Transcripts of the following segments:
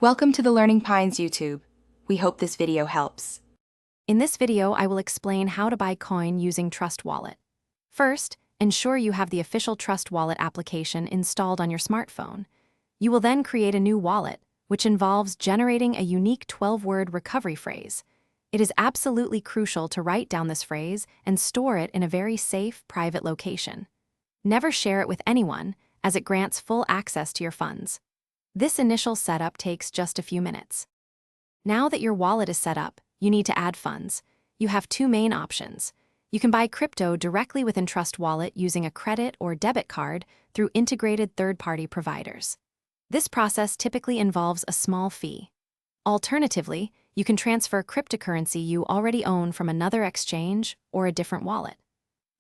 Welcome to the Learning Pines YouTube. We hope this video helps. In this video, I will explain how to buy coin using Trust Wallet. First, ensure you have the official Trust Wallet application installed on your smartphone. You will then create a new wallet, which involves generating a unique 12-word recovery phrase. It is absolutely crucial to write down this phrase and store it in a very safe, private location. Never share it with anyone, as it grants full access to your funds. This initial setup takes just a few minutes. Now that your wallet is set up, you need to add funds. You have two main options. You can buy crypto directly within Trust Wallet using a credit or debit card through integrated third-party providers. This process typically involves a small fee. Alternatively, you can transfer cryptocurrency you already own from another exchange or a different wallet.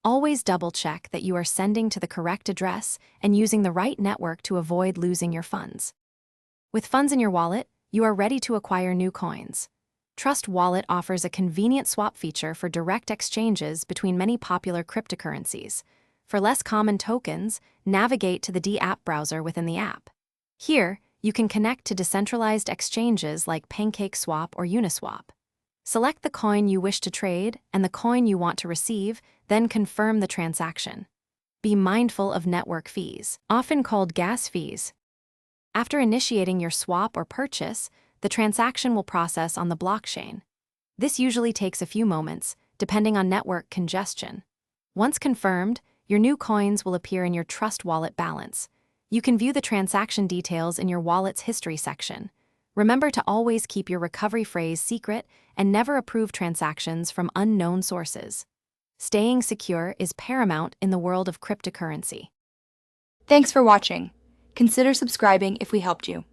Always double-check that you are sending to the correct address and using the right network to avoid losing your funds. With funds in your wallet, you are ready to acquire new coins. Trust Wallet offers a convenient swap feature for direct exchanges between many popular cryptocurrencies. For less common tokens, navigate to the DApp browser within the app. Here, you can connect to decentralized exchanges like PancakeSwap or Uniswap. Select the coin you wish to trade and the coin you want to receive, then confirm the transaction. Be mindful of network fees, often called gas fees. After initiating your swap or purchase, the transaction will process on the blockchain. This usually takes a few moments, depending on network congestion. Once confirmed, your new coins will appear in your Trust Wallet balance. You can view the transaction details in your wallet's history section. Remember to always keep your recovery phrase secret and never approve transactions from unknown sources. Staying secure is paramount in the world of cryptocurrency. Thanks for watching. Consider subscribing if we helped you.